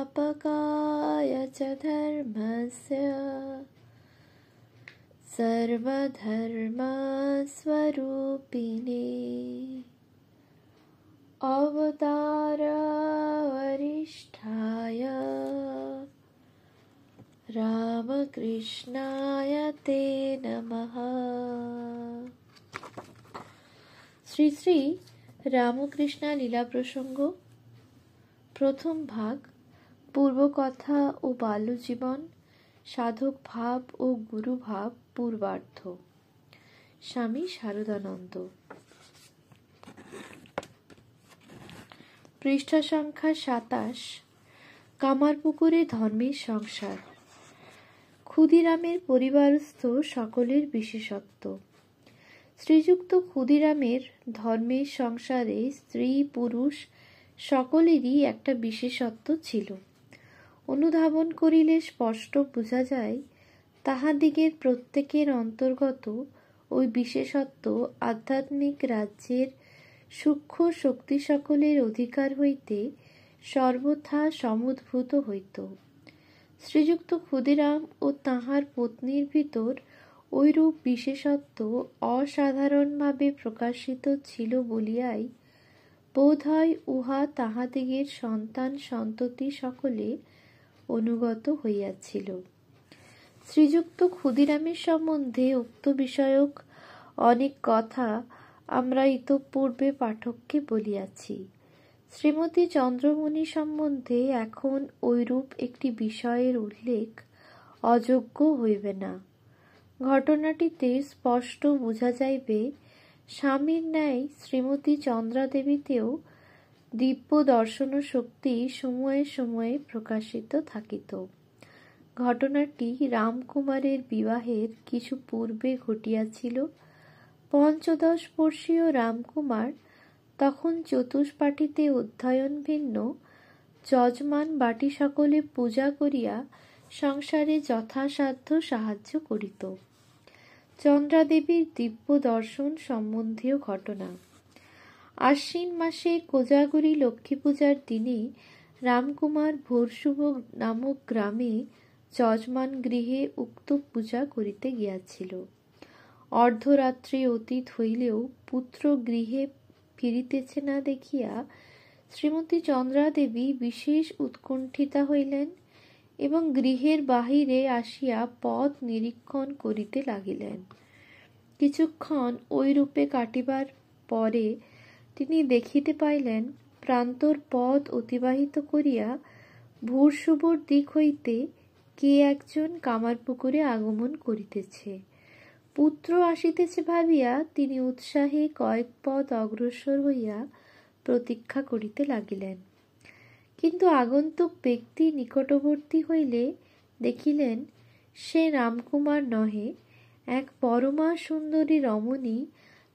संस्थापकाय च धर्मस्य सर्वधर्मस्वरूपिणे अवतार वरिष्ठाय रामकृष्णाय ते नमः। শ্রী শ্রী রামকৃষ্ণ লীলা প্রসঙ্গ, প্রথম ভাগ, পূর্বকথা ও বাল্যজীবন, সাধক ভাব ও গুরু ভাব, পূর্বার্ধ। স্বামী শারদানন্দ। পৃষ্ঠা সংখ্যা ২৭। কামারপুকুরে ধর্মের সংসার। ক্ষুদিরামের পরিবারস্থ সকলের বিশেষত্ব। শ্রীযুক্ত ক্ষুদিরামের ধর্মের সংসারে স্ত্রী পুরুষ সকলেরই একটা বিশেষত্ব ছিল। অনুধাবন করিলে স্পষ্ট বোঝা যায়, তাহাদিগের প্রত্যেকের অন্তর্গত ওই বিশেষত্ব আধ্যাত্মিক রাজ্যের সূক্ষ্ম শক্তি সকলের অধিকার হইতে সর্বথা সমুদ্ভূত হইত। শ্রীযুক্ত ক্ষুদিরাম ও তাঁহার পত্নীর ভিতর ঐরূপ বিশেষত্ব অসাধারণভাবে প্রকাশিত ছিল বলিয়াই বোধ হয় উহা তাহাদিগের সন্তান সন্ততি সকলে অনুগত হইয়াছিল। শ্রীযুক্ত ক্ষুদিরামের সম্বন্ধে উক্ত বিষয়ক অনেক কথা আমরা ইতঃপূর্বে পাঠককে বলিয়াছি। শ্রীমতী চন্দ্রমণি সম্বন্ধে এখন ঐরূপ একটি বিষয়ের উল্লেখ অযোগ্য হইবে না। ঘটনাটিতে স্পষ্ট বোঝা যাইবে, স্বামীর ন্যায় শ্রীমতী চন্দ্রাদেবীতেও দিব্য দর্শন শক্তি সময়ে সময়ে প্রকাশিত থাকিত। ঘটনাটি রামকুমারের বিবাহের কিছু পূর্বে ঘটিয়াছিল। ৫-১০ বর্ষীয় রামকুমার তখন চতুষ্পাটিতে অধ্যয়ন ভিন্ন যজমান বাটি সকলে পূজা করিয়া সংসারে যথাসাধ্য সাহায্য করিত। চন্দ্রাদেবীর দিব্য দর্শন সম্বন্ধীয় ঘটনা। আশ্বিন মাসে কোজাগরী লক্ষ্মী পূজার দিনে রামকুমার ভোরশুভ নামক গ্রামে যজমান গৃহে উক্ত পূজা করিতে গিয়াছিল। অর্ধরাত্রি অতীত হইলেও পুত্র গৃহে ফিরিতেছে না দেখিয়া শ্রীমতী চন্দ্রাদেবী বিশেষ উৎকণ্ঠিতা হইলেন এবং গৃহের বাহিরে আসিয়া পথ নিরীক্ষণ করিতে লাগিলেন। কিছুক্ষণ ঐরূপে কাটিবার পরে তিনি দেখিতে পাইলেন, প্রান্তর পথ অতিবাহিত করিয়া ভোরশুভর দিক হইতে কে একজন কামারপুকুরে আগমন করিতেছে। পুত্র আসিতেছে ভাবিয়া তিনি উৎসাহে কয়েক পদ অগ্রসর হইয়া প্রতীক্ষা করিতে লাগিলেন। কিন্তু আগন্তুক ব্যক্তি নিকটবর্তী হইলে দেখিলেন সে রামকুমার নহে, এক পরমা সুন্দরী রমণী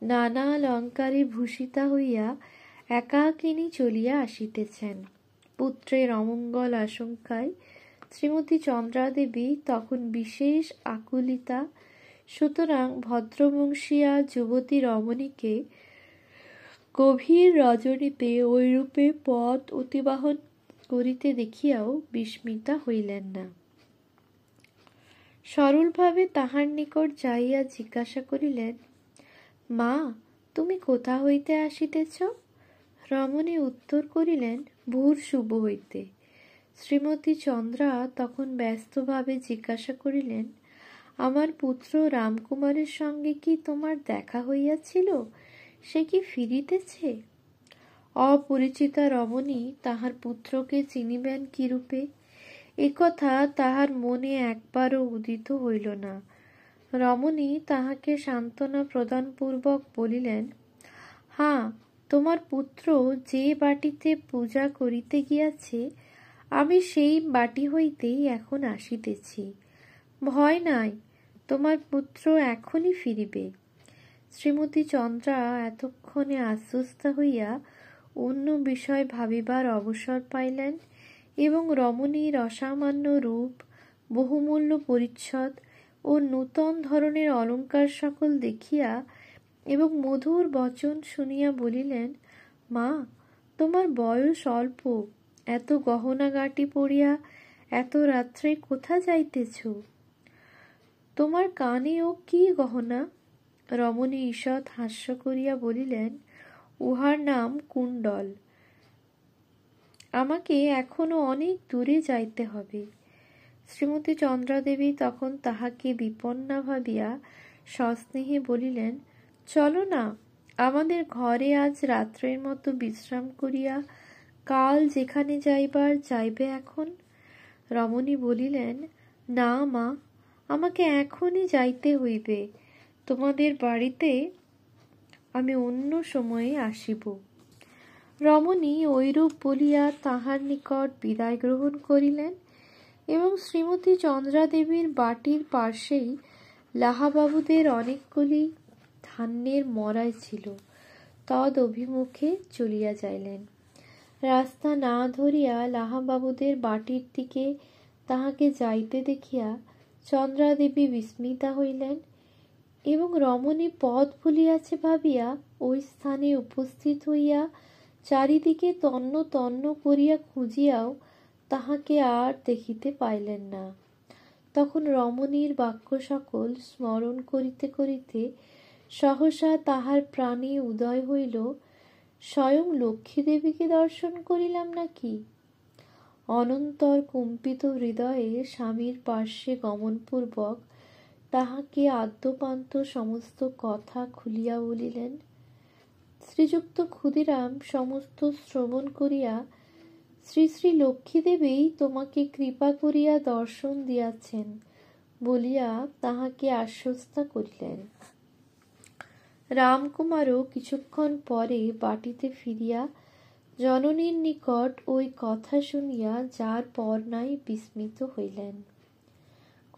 নানা অলঙ্কারে ভূষিতা হইয়া একাকিনী চলিয়া আসিতেছেন। পুত্রের অমঙ্গল আশঙ্কায় শ্রীমতী চন্দ্রাদেবী তখন বিশেষ আকুলিতা। সুতরাং ভদ্রবংশীয়া যুবতী রমণীকে গভীর রজনীতে ঐরূপে পথ অতিবাহন করিতে দেখিয়াও বিস্মিতা হইলেন না। সরলভাবে তাহার নিকট যাইয়া জিজ্ঞাসা করিলেন, মা, তুমি কোথা হইতে আসিতেছ? রমণী উত্তর করিলেন, ভোরশুভ হইতে। শ্রীমতী চন্দ্রা তখন ব্যস্তভাবে জিজ্ঞাসা করিলেন, আমার পুত্র রামকুমারের সঙ্গে কি তোমার দেখা হইয়াছিল? সে কি ফিরিতেছে? অপরিচিতা রমণী তাহার পুত্রকে চিনিবেন কিরূপে, একথা তাহার মনে একবারও উদিত হইল না। রমণী তাহাকে সান্ত্বনা প্রদানপূর্বক বলিলেন, হাঁ, তোমার পুত্র যে বাটিতে পূজা করিতে গিয়াছে আমি সেই বাটি হইতেই এখন আসিতেছি। ভয় নাই, তোমার পুত্র এখনই ফিরিবে। শ্রীমতী চন্দ্রা এতক্ষণে আশ্বস্তা হইয়া অন্য বিষয় ভাবিবার অবসর পাইলেন এবং রমণীর অসামান্য রূপ, বহুমূল্য পরিচ্ছদ ও নূতন ধরনের অলঙ্কার সকল দেখিয়া এবং মধুর বচন শুনিয়া বলিলেন, মা, তোমার বয়স অল্প এত গহনা গাটি পড়িয়া এত রাত্রে কোথা যাইতেছ? তোমার কানে ও কি গহনা? রমণী ঈষৎ হাস্য করিয়া বলিলেন, উহার নাম কুণ্ডল। আমাকে এখনো অনেক দূরে যাইতে হবে। শ্রীমতী চন্দ্রাদেবী তখন তাহাকে বিপন্না ভাবিয়া সস্নেহে বলিলেন, চলো না, আমাদের ঘরে আজ রাত্রের মতো বিশ্রাম করিয়া কাল যেখানে যাইবার যাইবে এখন। রমণী বলিলেন, না মা, আমাকে এখনই যাইতে হইবে। তোমাদের বাড়িতে আমি অন্য সময়ে আসিব। রমণী ঐরূপ বলিয়া তাহার নিকট বিদায় গ্রহণ করিলেন এবং শ্রীমতী চন্দ্রাদেবীর বাটির পার্শ্বেই লাহাবাবুদের অনেকগুলি ধান্যের মরাই ছিল, তদ অভিমুখে চলিয়া যাইলেন। রাস্তা না ধরিয়া লাহাবাবুদের বাটির দিকে তাহাকে যাইতে দেখিয়া চন্দ্রাদেবী বিস্মিতা হইলেন এবং রমণী পথ ভুলিয়াছে ভাবিয়া ওই স্থানে উপস্থিত হইয়া চারিদিকে তন্ন তন্ন করিয়া খুঁজিয়াও তাহাকে আর দেখিতে পাইলেন না। তখন রমণীর বাক্য সকল স্মরণ করিতে করিতে সহসা তাহার প্রাণে উদয় হইল, স্বয়ং লক্ষ্মীদেবীকে দর্শন করিলাম নাকি। অনন্তর কম্পিত হৃদয়ে স্বামীর পার্শ্বে গমনপূর্বক তাহাকে আদ্যপান্ত সমস্ত কথা খুলিয়া বলিলেন। শ্রীযুক্ত ক্ষুদিরাম সমস্ত শ্রবণ করিয়া, শ্রী শ্রী লক্ষ্মীদেবী তোমাকে কৃপা করিয়া দর্শন দিয়াছেন বলিয়া তাহাকে আশ্বস্ত করিলেন। রামকুমারও কিছুক্ষণ পরে বাটিতে ফিরিয়া জননীর নিকট ওই কথা শুনিয়া যার পর নাই বিস্মিত হইলেন।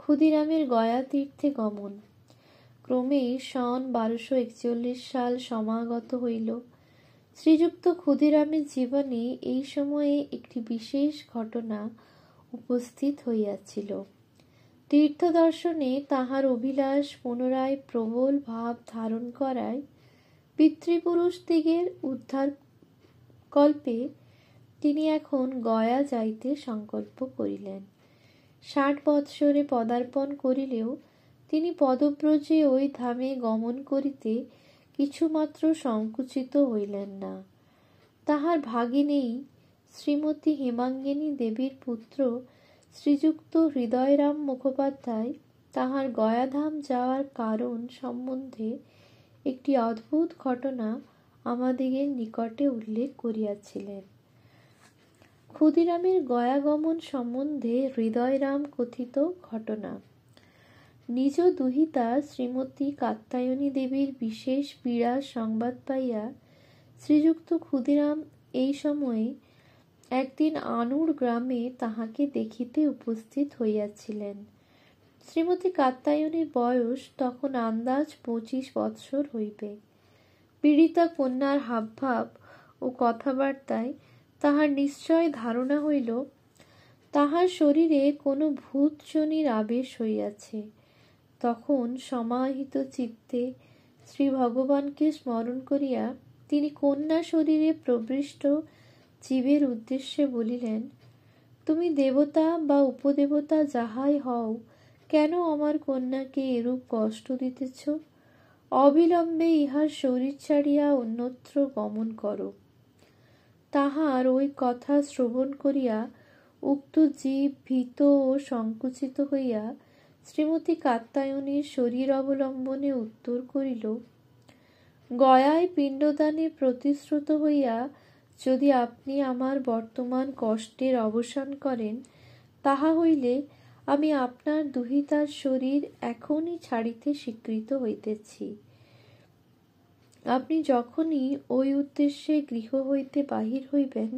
ক্ষুদিরামের গয়া তীর্থে গমন। ক্রমে সন 1241 সাল সমাগত হইল। শ্রীযুক্ত ক্ষুদিরামের জীবনে এই সময়ে একটি বিশেষ ঘটনা উপস্থিত হইয়াছিল। তীর্থ দর্শনে তাহার অভিলাষ পুনরায় প্রবল ভাব ধারণ করায় পিতৃপুরুষদিগের উদ্ধার কল্পে তিনি এখন গয়া যাইতে সংকল্প করিলেন। 60 বৎসরে পদার্পণ করিলেও তিনি পদব্রজে ওই ধামে গমন করিতে কিছুমাত্র সংকুচিত হইলেন না। তাহার ভাগিনেই শ্রীমতী হেমাঙ্গিনী দেবীর পুত্র শ্রীযুক্ত হৃদয়রাম মুখোপাধ্যায় তাহার গয়াধাম যাওয়ার কারণ সম্বন্ধে একটি অদ্ভুত ঘটনা আমাদিগের নিকটে উল্লেখ করিয়াছিলেন। ক্ষুদিরামের গয়াগমন সম্বন্ধে হৃদয়রাম কথিত ঘটনা। নিজ দুহিতা শ্রীমতী কাত্যায়নী দেবীর বিশেষ পীড়ার সংবাদ পাইয়া শ্রীযুক্ত ক্ষুদিরাম এই সময়ে একদিন আনুর গ্রামে তাহাকে দেখিতে উপস্থিত হইয়াছিলেন। শ্রীমতী কাত্যায়নীর বয়স তখন আন্দাজ 25 বৎসর হইবে। পীড়িতা কন্যার হাবভাব ও কথাবার্তায় তাহার নিশ্চয় ধারণা হইল তাহার শরীরে কোনো ভূতযোনির আবেশ হইয়াছে। তখন সমাহিত চিত্তে শ্রী ভগবানকে স্মরণ করিয়া তিনি কন্যা শরীরে প্রবিষ্ট জীবের উদ্দেশ্যে বলিলেন, তুমি দেবতা বা উপদেবতা যাহাই হও, কেন আমার কন্যাকে এরূপ কষ্ট দিতেছ? অবিলম্বে ইহার শরীর ছাড়িয়া অন্যত্র গমন করো। তাহার ওই কথা শ্রবণ করিয়া উক্ত জীব ভীত ও সংকুচিত হইয়া শ্রীমতী কাত্যায়নীর শরীর অবলম্বনে উত্তর করিল, গয়ায় পিণ্ডদানে প্রতিশ্রুত হইয়া যদি আপনি আমার বর্তমান কষ্টের অবসান করেন, তাহা হইলে আমি আপনার দুহিতার শরীর এখনই ছাড়িতে স্বীকৃত হইতেছি। আপনি যখনই ওই উদ্দেশ্যে গৃহ হইতে বাহির হইবেন,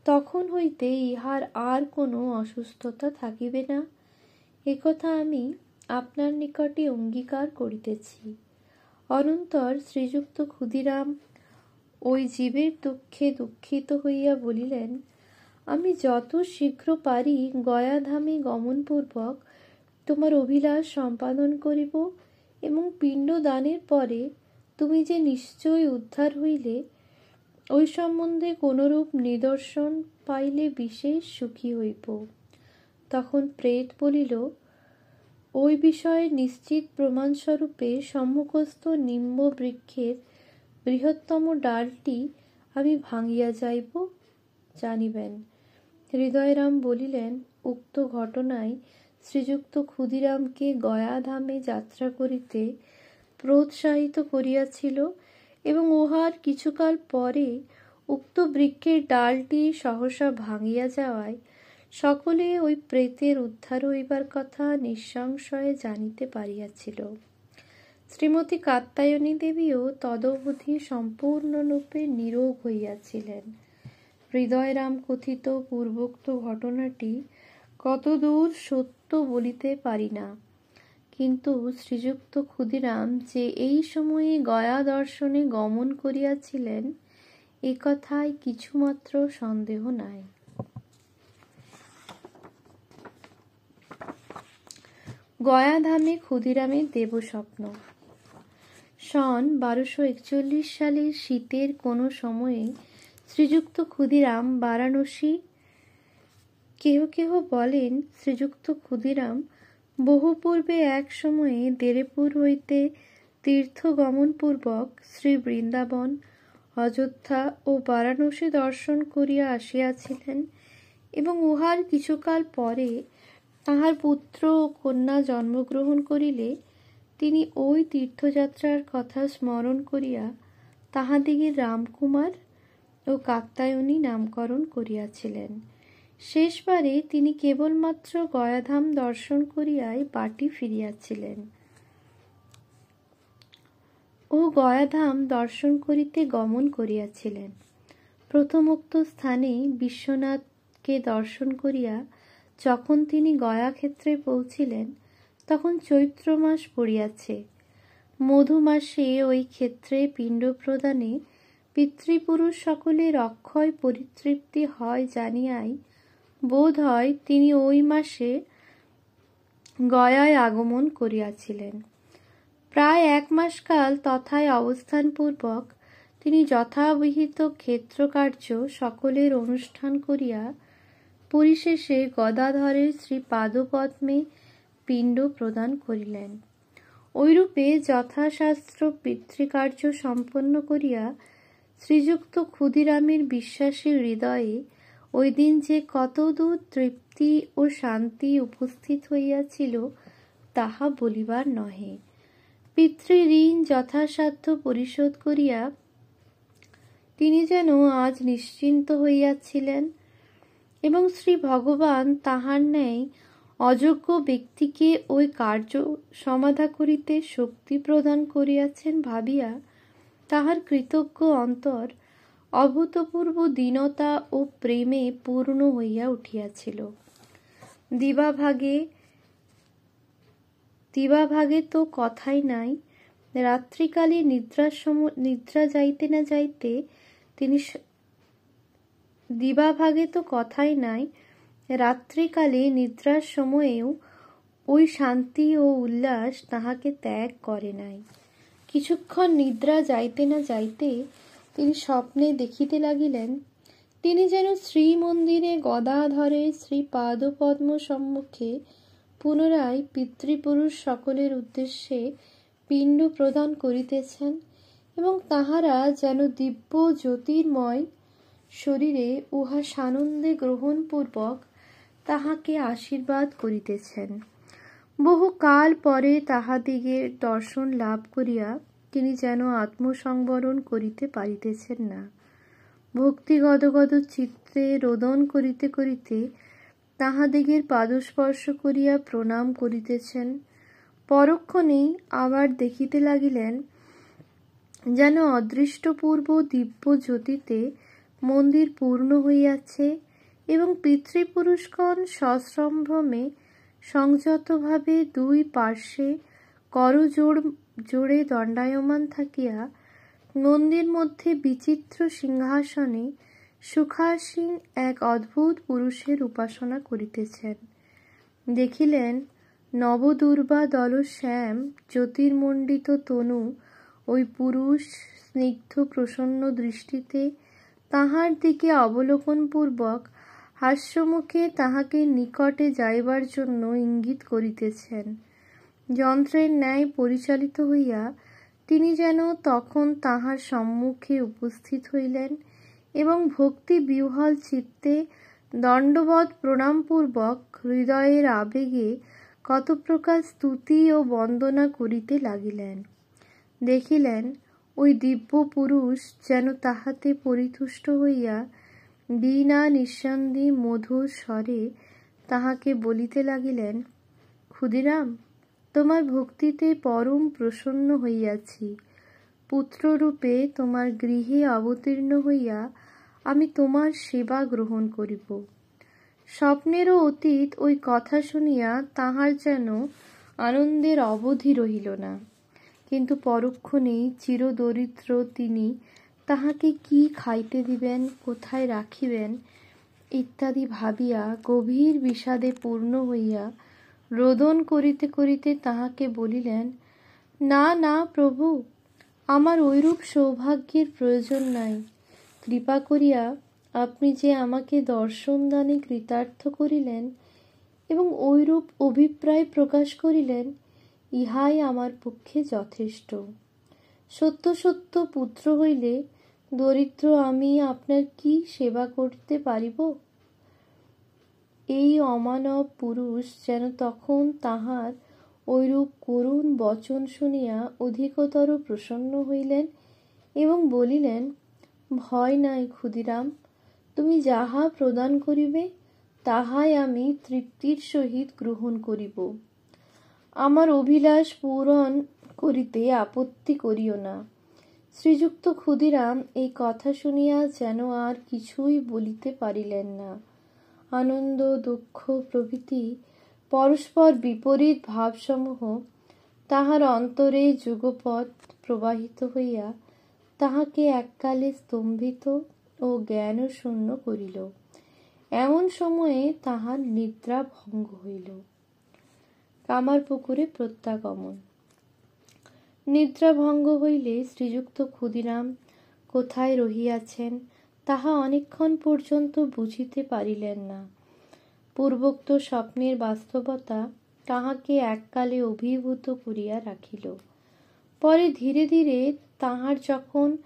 তখন হইতে ইহার আর কোনো অসুস্থতা থাকিবে না, একথা আমি আপনার নিকটে অঙ্গীকার করিতেছি। অনন্তর শ্রীযুক্ত ক্ষুদিরাম ওই জীবের দুঃখে দুঃখিত হইয়া বলিলেন, আমি যত শীঘ্র পারি গয়াধামে গমনপূর্বক তোমার অভিলাষ সম্পাদন করিব এবং পিণ্ডদানের পরে তুমি যে নিশ্চয় উদ্ধার হইলে ওই সম্বন্ধে কোনরূপ নিদর্শন পাইলে বিশেষ সুখী হইব। তখন প্রেত বলিল, ওই বিষয়ে নিশ্চিত প্রমাণস্বরূপে সম্মুখস্থ নিম্ব বৃক্ষের বৃহত্তম ডালটি আমি ভাঙিয়া যাইব, জানিবেন। হৃদয়রাম বলিলেন, উক্ত ঘটনায় শ্রীযুক্ত ক্ষুদিরামকে গয়াধামে যাত্রা করিতে প্রোৎসাহিত করিয়াছিল এবং উহার কিছুকাল পরে উক্ত বৃক্ষের ডালটি সহসা ভাঙিয়া যাওয়ায় সকলে ওই প্রেতের উদ্ধার হইবার কথা নিঃসংশয়ে জানিতে পারিয়াছিল। শ্রীমতী কাত্যায়নী দেবীও তদবধি সম্পূর্ণরূপে নীরোগ হইয়াছিলেন। হৃদয়রাম কথিত পূর্বোক্ত ঘটনাটি কতদূর সত্য বলিতে পারি না, কিন্তু শ্রীযুক্ত ক্ষুদিরাম যে এই সময়ে গয়া দর্শনে গমন করিয়াছিলেন এ কথায় কিছুমাত্র সন্দেহ নাই। গয়াধামে ক্ষুদিরামের দেবস্বপ্ন। সন 1241 সালের শীতের কোনো সময়ে শ্রীযুক্ত ক্ষুদিরাম বারাণসী। কেহ কেহ বলেন শ্রীযুক্ত ক্ষুদিরাম বহু পূর্বে এক সময়ে দেরেপুর হইতে তীর্থগমনপূর্বক শ্রী বৃন্দাবন, অযোধ্যা ও বারাণসী দর্শন করিয়া আসিয়াছিলেন এবং উহার কিছুকাল পরে তাহার পুত্র ও কন্যা জন্মগ্রহণ করিলে তিনি ওই তীর্থযাত্রার কথা স্মরণ করিয়া তাহাদিগের রামকুমার ও কাত্যায়নী নামকরণ করিয়াছিলেন। শেষবারে তিনি কেবলমাত্র গয়াধাম দর্শন করিয়াই বাটী ফিরিয়াছিলেন ও গয়াধাম দর্শন করিতে গমন করিয়াছিলেন। প্রথমোক্ত স্থানে বিশ্বনাথকে দর্শন করিয়া যখন তিনি গয়াক্ষেত্রে পৌঁছিলেন তখন চৈত্র মাস পড়িয়াছে। মধু মাসে ওই ক্ষেত্রে পিণ্ড প্রদানে পিতৃপুরুষ সকলের অক্ষয় পরিতৃপ্তি হয় জানিয়াই বোধ হয় তিনি ওই মাসে গয়ায় আগমন করিয়াছিলেন। প্রায় 1 মাস কাল তথায় অবস্থানপূর্বক তিনি যথাবিহিত ক্ষেত্রকার্য সকলের অনুষ্ঠান করিয়া পরিশেষে গদাধরের শ্রীপাদপদ্মে পিণ্ড প্রদান করিলেন। ঐরূপে যথাশাস্ত্র পিতৃকার্য সম্পন্ন করিয়া শ্রীযুক্ত ক্ষুদিরামের বিশ্বাসী হৃদয়ে ওই দিন যে কতদূর তৃপ্তি ও শান্তি উপস্থিত হইয়াছিল তাহা বলিবার নহে। পিতৃঋণ যথাসাধ্য পরিশোধ করিয়া তিনি যেন আজ নিশ্চিন্ত হইয়াছিলেন এবং শ্রী ভগবান তাহার ন্যায় অযোগ্য ব্যক্তিকে ওই কার্য সমাধা করিতে শক্তি প্রদান করিয়াছেন ভাবিয়া তাহার কৃতজ্ঞ অন্তর অভূতপূর্ব দীনতা ও প্রেমে পূর্ণ হইয়া উঠিয়াছিল। দিবাভাগে তো কথাই নাই। রাত্রিকালে নিদ্রা যাইতে না যাইতে তিনি দিবাভাগে তো কথাই নাই, রাত্রিকালে নিদ্রার সময়েও ওই শান্তি ও উল্লাস তাহাকে ত্যাগ করে নাই। কিছুক্ষণ নিদ্রা যাইতে না যাইতে তিনি স্বপ্নে দেখিতে লাগিলেন তিনি যেন শ্রীমন্দিরে গদাধরের শ্রীপাদপদ্ম সম্মুখে পুনরায় পিতৃপুরুষ সকলের উদ্দেশ্যে পিণ্ড প্রদান করিতেছেন এবং তাহারা যেন দিব্য জ্যোতির্ময় শরীরে উহা সানন্দে গ্রহণপূর্বক তাহাকে আশীর্বাদ করিতেছেন। বহুকাল পরে তাহাদিগের দর্শন লাভ করিয়া তিনি যেন আত্মসংবরণ করিতে পারিতেছেন না। ভক্তি গদগদ চিত্তে রোদন করিতে করিতে তাহাদিগের পাদস্পর্শ করিয়া প্রণাম করিতেছেন। পরক্ষণেই আবার দেখিতে লাগিলেন যেন অদৃষ্টপূর্ব দিব্য জ্যোতিতে মন্দির পূর্ণ হইয়াছে এবং পিতৃপুরুষগণ সশ্রম্ভ্রমে সংযতভাবে 2 পার্শ্বে করজোড়ে দণ্ডায়মান থাকিয়া নন্দীর মধ্যে বিচিত্র সিংহাসনে সুখাসীন এক অদ্ভুত পুরুষের উপাসনা করিতেছেন। দেখিলেন নবদুর্বা দল শ্যাম জ্যোতির্মণ্ডিত তনু ওই পুরুষ স্নিগ্ধ প্রসন্ন দৃষ্টিতে তাহার দিকে অবলোকনপূর্বক হাস্যমুখে তাহাকে নিকটে যাইবার জন্য ইঙ্গিত করিতেছেন। যন্ত্রের ন্যায় পরিচালিত হইয়া তিনি যেন তখন তাহার সম্মুখে উপস্থিত হইলেন এবং ভক্তি বিহ্বল চিত্তে দণ্ডবৎ প্রণামপূর্বক হৃদয়ের আবেগে কত প্রকার স্তুতি ও বন্দনা করিতে লাগিলেন। দেখিলেন ওই দিব্য পুরুষ যেন তাহাতে পরিতুষ্ট হইয়া বীণা নিঃসন্দি মধুর স্বরে তাহাকে বলিতে লাগিলেন, ক্ষুদিরাম, তোমার ভক্তিতে পরম প্রসন্ন হইয়াছি। পুত্ররূপে তোমার গৃহে অবতীর্ণ হইয়া আমি তোমার সেবা গ্রহণ করিব। স্বপ্নেরও অতীত ওই কথা শুনিয়া তাহার যেন আনন্দের অবধি রহিল না। কিন্তু পরক্ষণেই চিরদরিদ্র তিনি তাহাকে কি খাইতে দিবেন, কোথায় রাখিবেন ইত্যাদি ভাবিয়া গভীর বিষাদে পূর্ণ হইয়া রোদন করিতে করিতে তাহাকে বলিলেন, না না প্রভু, আমার ঐরূপ সৌভাগ্যের প্রয়োজন নাই। কৃপা করিয়া আপনি যে আমাকে দর্শনদানে কৃতার্থ করিলেন এবং ঐরূপ অভিপ্রায় প্রকাশ করিলেন, ইহাই আমার পক্ষে যথেষ্ট। সত্য সত্য পুত্র হইলে দরিদ্র আমি আপনার কি সেবা করতে পারিব? এই অমানব পুরুষ যেন তখন তাহার ঐরূপ করুণ বচন শুনিয়া অধিকতর প্রসন্ন হইলেন এবং বলিলেন, ভয় নাই ক্ষুদিরাম, তুমি যাহা প্রদান করিবে তাহাই আমি তৃপ্তির সহিত গ্রহণ করিব। আমার অভিলাষ পূরণ করিতে আপত্তি করিও না। শ্রীযুক্ত ক্ষুদিরাম এই কথা শুনিয়া যেন আর কিছুই বলিতে পারিলেন না। আনন্দ, দুঃখ প্রভৃতি পরস্পর বিপরীত ভাবসমূহ তাহার অন্তরে যুগপৎ প্রবাহিত হইয়া তাহাকে এককালে স্তম্ভিত ও জ্ঞানশূন্য করিল। এমন সময়ে তাহার নিদ্রা ভঙ্গ হইল। কামারপুকুরে প্রত্যাগমন। নিদ্রা ভঙ্গ হইলে শ্রীযুক্ত ক্ষুদিরাম কোথায় রহিয়াছেন তাহা অনেকক্ষণ পর্যন্ত বুঝিতে পারিলেন না। পূর্বোক্ত স্বপ্নের বাস্তবতা তাহাকে এককালে অভিভূত করিয়া রাখিল। পরে ধীরে ধীরে তাহার যখন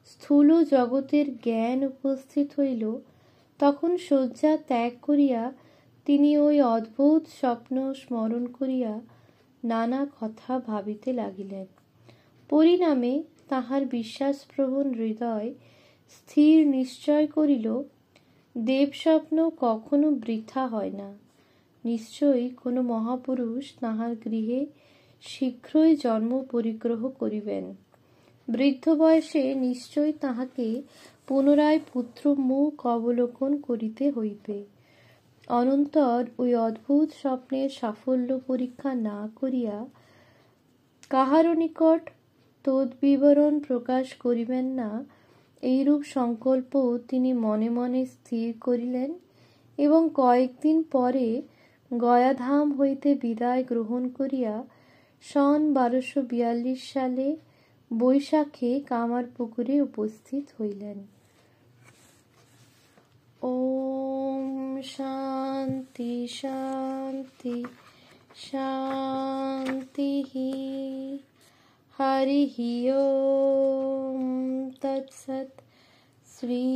স্থূল জগতের জ্ঞান উপস্থিত হইল, তখন শয্যা ত্যাগ করিয়া তিনি ওই অদ্ভুত স্বপ্ন স্মরণ করিয়া নানা কথা ভাবিতে লাগিলেন। পরিণামে তাহার বিশ্বাসপ্রবণ হৃদয় স্থির নিশ্চয় করিল, দেবস্বপ্ন কখনো বৃথা হয় না। নিশ্চয়ই কোনো মহাপুরুষ তাহার গৃহে শীঘ্রই জন্ম পরিগ্রহ করিবেন। বৃদ্ধ বয়সে নিশ্চয় তাহাকে পুনরায় পুত্র মুখ অবলোকন করিতে হইবে। অনন্তর ওই অদ্ভুত স্বপ্নের সাফল্য পরীক্ষা না করিয়া কাহারও নিকট তদ্বিবরণ প্রকাশ করিবেন না, এইরূপ সংকল্প তিনি মনে মনে স্থির করিলেন এবং কয়েকদিন পরে গয়াধাম হইতে বিদায় গ্রহণ করিয়া সন 1242 সালে বৈশাখে কামারপুকুরে উপস্থিত হইলেন। ওম শান্তি শান্তি শান্তি। হরি ওম তৎসৎ। শ্রী